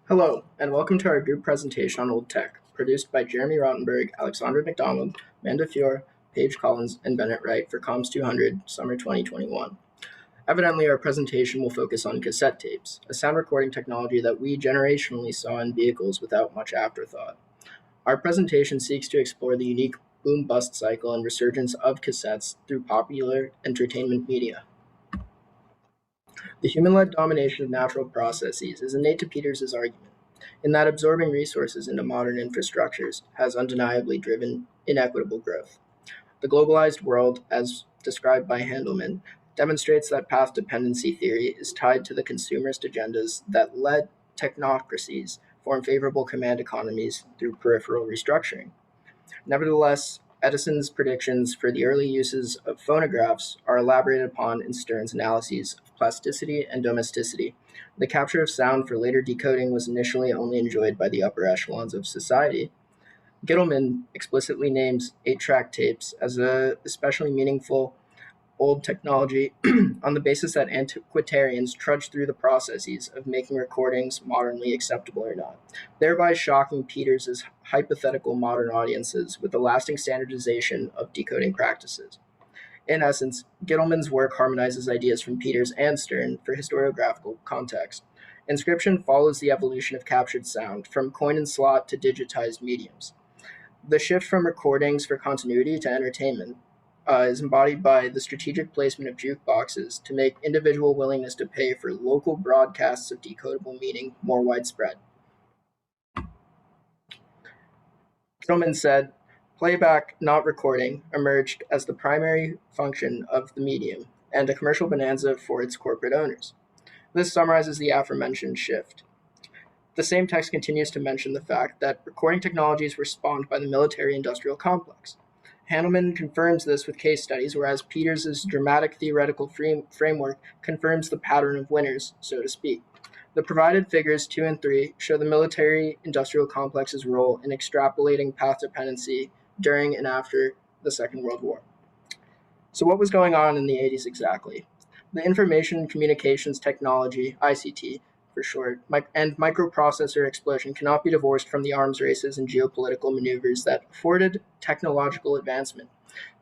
Hello, and welcome to our group presentation on Old Tech, produced by Jeremy Rottenberg, Alexandra McDonald, Amanda Fior, Paige Collins, and Bennett Wright for Comms 200, Summer 2021. Evidently, our presentation will focus on cassette tapes, a sound recording technology that we generationally saw in vehicles without much afterthought. Our presentation seeks to explore the unique boom-bust cycle and resurgence of cassettes through popular entertainment media. The human-led domination of natural processes is innate to Peters's argument, in that absorbing resources into modern infrastructures has undeniably driven inequitable growth. The globalized world, as described by Handelman, demonstrates that path dependency theory is tied to the consumerist agendas that led technocracies form favorable command economies through peripheral restructuring. Nevertheless, Edison's predictions for the early uses of phonographs are elaborated upon in Stern's analyses of plasticity and domesticity. The capture of sound for later decoding was initially only enjoyed by the upper echelons of society. Gittleman explicitly names 8-track tapes as a especially meaningful old technology on the basis that antiquarians trudged through the processes of making recordings modernly acceptable or not, thereby shocking Peters' hypothetical modern audiences with the lasting standardization of decoding practices. In essence, Gittleman's work harmonizes ideas from Peters and Stern for historiographical context. Inscription follows the evolution of captured sound, from coin and slot to digitized mediums. The shift from recordings for continuity to entertainment is embodied by the strategic placement of jukeboxes to make individual willingness to pay for local broadcasts of decodable meaning more widespread. Tillman said, playback, not recording, emerged as the primary function of the medium and a commercial bonanza for its corporate owners. This summarizes the aforementioned shift. The same text continues to mention the fact that recording technologies were spawned by the military-industrial complex. Handelman confirms this with case studies, whereas Peters' dramatic theoretical framework confirms the pattern of winners, so to speak. The provided figures 2 and 3 show the military-industrial complex's role in extrapolating path dependency during and after the Second World War. So what was going on in the 80s exactly? The information communications technology, ICT, for short, and microprocessor explosion cannot be divorced from the arms races and geopolitical maneuvers that afforded technological advancement.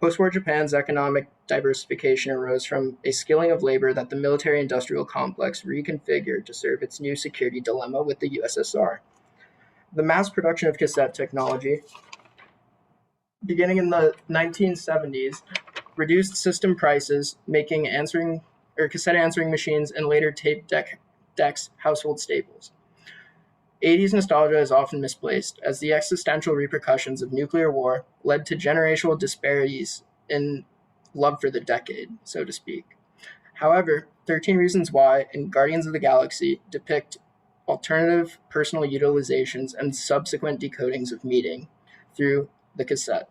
Post-war Japan's economic diversification arose from a skilling of labor that the military-industrial complex reconfigured to serve its new security dilemma with the USSR. The mass production of cassette technology, beginning in the 1970s, reduced system prices, making cassette answering machines and later tape decks household staples. 80s nostalgia is often misplaced, as the existential repercussions of nuclear war led to generational disparities in love for the decade, so to speak. However, 13 Reasons Why and Guardians of the Galaxy depict alternative personal utilizations and subsequent decodings of meaning through the cassette.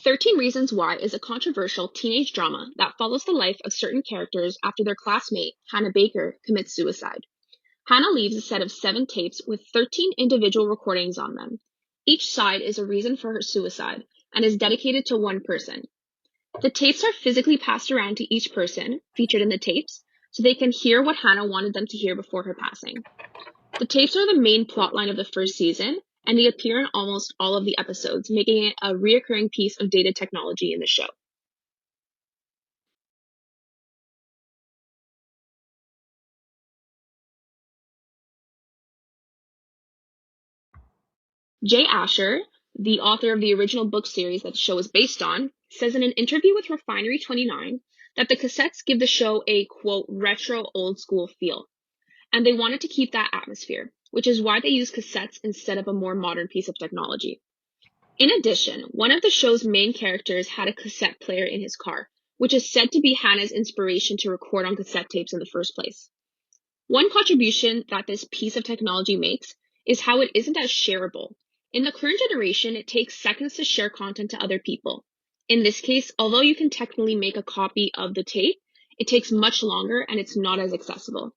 13 Reasons Why is a controversial teenage drama that follows the life of certain characters after their classmate, Hannah Baker, commits suicide. Hannah leaves a set of 7 tapes with 13 individual recordings on them. Each side is a reason for her suicide and is dedicated to one person. The tapes are physically passed around to each person featured in the tapes so they can hear what Hannah wanted them to hear before her passing. The tapes are the main plotline of the first season, and they appear in almost all of the episodes, making it a reoccurring piece of data technology in the show. Jay Asher, the author of the original book series that the show is based on, says in an interview with Refinery29 that the cassettes give the show a, quote, retro old school feel, and they wanted to keep that atmosphere, which is why they use cassettes instead of a more modern piece of technology. In addition, one of the show's main characters had a cassette player in his car, which is said to be Hannah's inspiration to record on cassette tapes in the first place. One contribution that this piece of technology makes is how it isn't as shareable. In the current generation, it takes seconds to share content to other people. In this case, although you can technically make a copy of the tape, it takes much longer and it's not as accessible.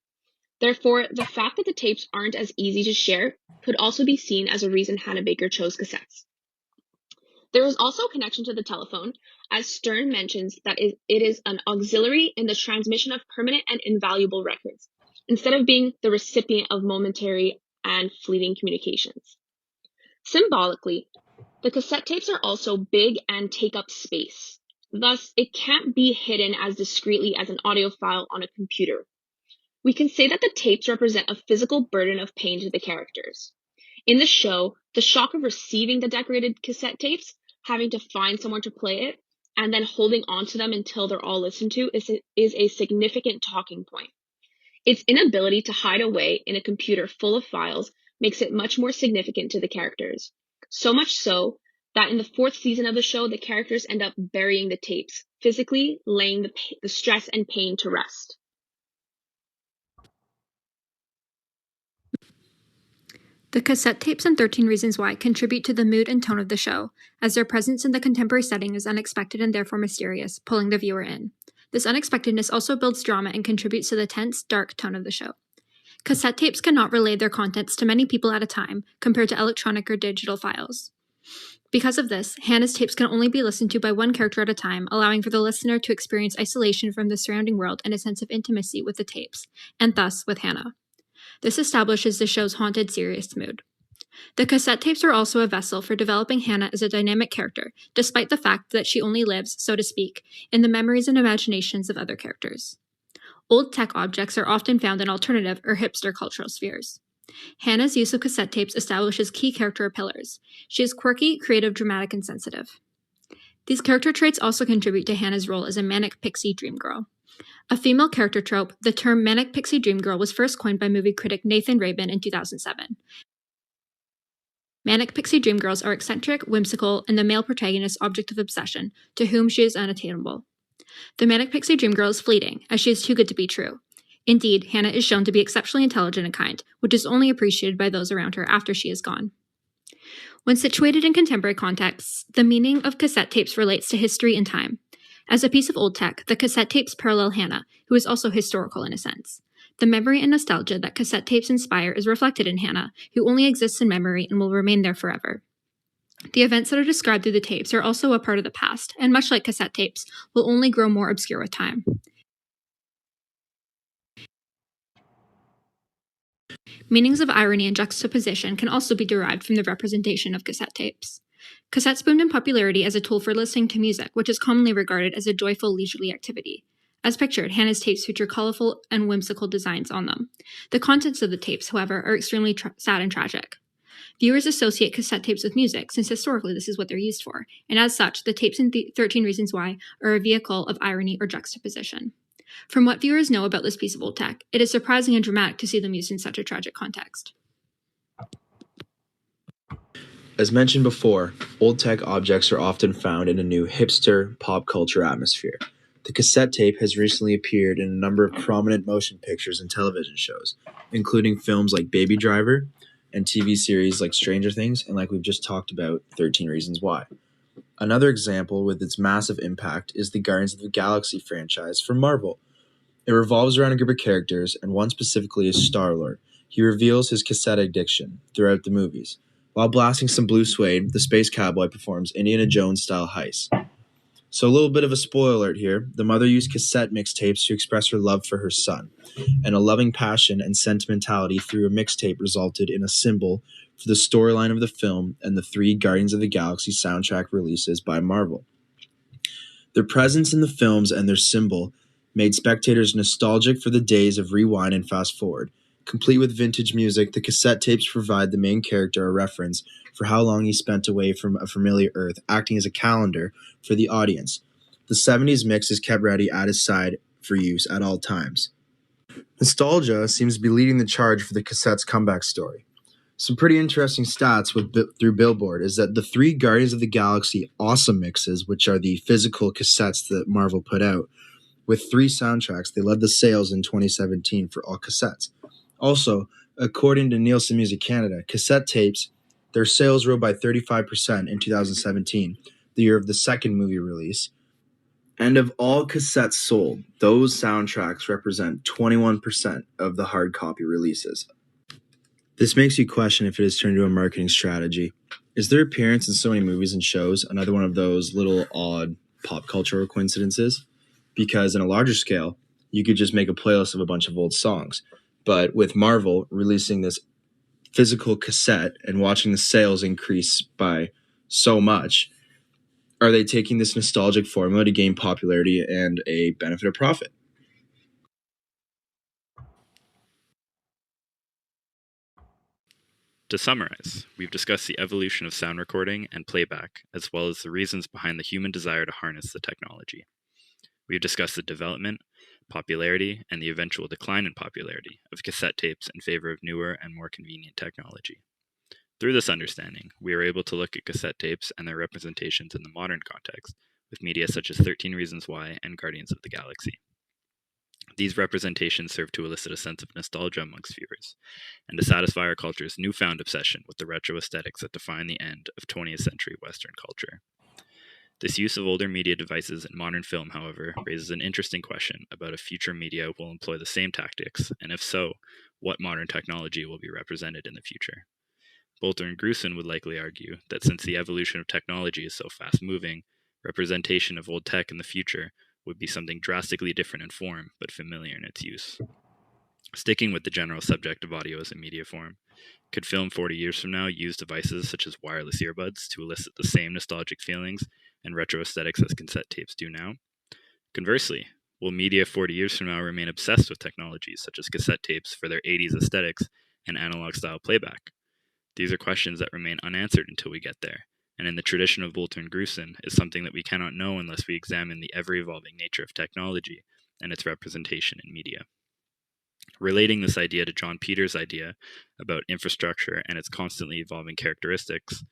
Therefore, the fact that the tapes aren't as easy to share could also be seen as a reason Hannah Baker chose cassettes. There is also a connection to the telephone, as Stern mentions that it is an auxiliary in the transmission of permanent and invaluable records. instead of being the recipient of momentary and fleeting communications. Symbolically, the cassette tapes are also big and take up space. Thus, it can't be hidden as discreetly as an audio file on a computer. We can say that the tapes represent a physical burden of pain to the characters. In the show, the shock of receiving the decorated cassette tapes, having to find someone to play it, and then holding on to them until they're all listened to is a significant talking point. Its inability to hide away in a computer full of files makes it much more significant to the characters. So much so that in the fourth season of the show, the characters end up burying the tapes, physically laying the stress and pain to rest. The cassette tapes in 13 Reasons Why contribute to the mood and tone of the show, as their presence in the contemporary setting is unexpected and therefore mysterious, pulling the viewer in. This unexpectedness also builds drama and contributes to the tense, dark tone of the show. Cassette tapes cannot relay their contents to many people at a time, compared to electronic or digital files. Because of this, Hannah's tapes can only be listened to by one character at a time, allowing for the listener to experience isolation from the surrounding world and a sense of intimacy with the tapes, and thus with Hannah. This establishes the show's haunted, serious mood. The cassette tapes are also a vessel for developing Hannah as a dynamic character, despite the fact that she only lives, so to speak, in the memories and imaginations of other characters. Old tech objects are often found in alternative or hipster cultural spheres. Hannah's use of cassette tapes establishes key character pillars. She is quirky, creative, dramatic, and sensitive. These character traits also contribute to Hannah's role as a manic pixie dream girl. A female character trope, the term manic pixie dream girl was first coined by movie critic Nathan Rabin in 2007. Manic pixie dream girls are eccentric, whimsical, and the male protagonist's object of obsession, to whom she is unattainable. The manic pixie dream girl is fleeting, as she is too good to be true. Indeed, Hannah is shown to be exceptionally intelligent and kind, which is only appreciated by those around her after she is gone. When situated in contemporary contexts, the meaning of cassette tapes relates to history and time. As a piece of old tech, the cassette tapes parallel Hannah, who is also historical in a sense. The memory and nostalgia that cassette tapes inspire is reflected in Hannah, who only exists in memory and will remain there forever. The events that are described through the tapes are also a part of the past, and much like cassette tapes, will only grow more obscure with time. Meanings of irony and juxtaposition can also be derived from the representation of cassette tapes. Cassettes boomed in popularity as a tool for listening to music, which is commonly regarded as a joyful, leisurely activity. As pictured, Hannah's tapes feature colorful and whimsical designs on them. The contents of the tapes, however, are extremely sad and tragic. Viewers associate cassette tapes with music, since historically this is what they're used for, and as such, the tapes in 13 Reasons Why are a vehicle of irony or juxtaposition. From what viewers know about this piece of old tech, it is surprising and dramatic to see them used in such a tragic context. As mentioned before, old tech objects are often found in a new hipster pop culture atmosphere. The cassette tape has recently appeared in a number of prominent motion pictures and television shows, including films like Baby Driver and TV series like Stranger Things and, like we've just talked about, 13 Reasons Why. Another example with its massive impact is the Guardians of the Galaxy franchise from Marvel. It revolves around a group of characters, and one specifically is Star-Lord. He reveals his cassette addiction throughout the movies. While blasting some blue suede, the space cowboy performs Indiana Jones-style heists. So a little bit of a spoiler alert here. The mother used cassette mixtapes to express her love for her son, and a loving passion and sentimentality through a mixtape resulted in a symbol for the storyline of the film and the 3 Guardians of the Galaxy soundtrack releases by Marvel. Their presence in the films and their symbol made spectators nostalgic for the days of rewind and fast forward. Complete with vintage music, the cassette tapes provide the main character a reference for how long he spent away from a familiar Earth, acting as a calendar for the audience. The 70s mix is kept ready at his side for use at all times. Nostalgia seems to be leading the charge for the cassette's comeback story. Some pretty interesting stats through Billboard is that the 3 Guardians of the Galaxy Awesome Mixes, which are the physical cassettes that Marvel put out, with 3 soundtracks, they led the sales in 2017 for all cassettes. Also, according to Nielsen Music Canada, cassette tapes, their sales rose by 35% in 2017, the year of the second movie release. And of all cassettes sold, those soundtracks represent 21% of the hard copy releases. This makes you question if it has turned into a marketing strategy. Is their appearance in so many movies and shows another one of those little odd pop cultural coincidences? Because in a larger scale, you could just make a playlist of a bunch of old songs. But with Marvel releasing this physical cassette and watching the sales increase by so much, are they taking this nostalgic formula to gain popularity and a benefit of profit? To summarize, we've discussed the evolution of sound recording and playback, as well as the reasons behind the human desire to harness the technology. We've discussed the development, popularity, and the eventual decline in popularity of cassette tapes in favor of newer and more convenient technology. Through this understanding, we are able to look at cassette tapes and their representations in the modern context, with media such as 13 Reasons Why and Guardians of the Galaxy. These representations serve to elicit a sense of nostalgia amongst viewers, and to satisfy our culture's newfound obsession with the retro aesthetics that define the end of 20th century Western culture. This use of older media devices in modern film, however, raises an interesting question about if future media will employ the same tactics, and if so, what modern technology will be represented in the future. Bolter and Grusin would likely argue that since the evolution of technology is so fast-moving, representation of old tech in the future would be something drastically different in form, but familiar in its use. Sticking with the general subject of audio as a media form, could film 40 years from now use devices such as wireless earbuds to elicit the same nostalgic feelings and retro aesthetics as cassette tapes do now? Conversely, will media 40 years from now remain obsessed with technologies such as cassette tapes for their 80s aesthetics and analog-style playback? These are questions that remain unanswered until we get there, and in the tradition of Bolter and Grusin is something that we cannot know unless we examine the ever-evolving nature of technology and its representation in media. Relating this idea to John Peters' idea about infrastructure and its constantly evolving characteristics,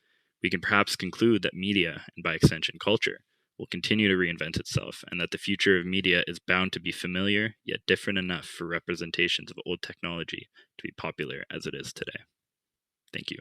we can perhaps conclude that media, and by extension culture, will continue to reinvent itself, and that the future of media is bound to be familiar, yet different enough for representations of old technology to be popular as it is today. Thank you.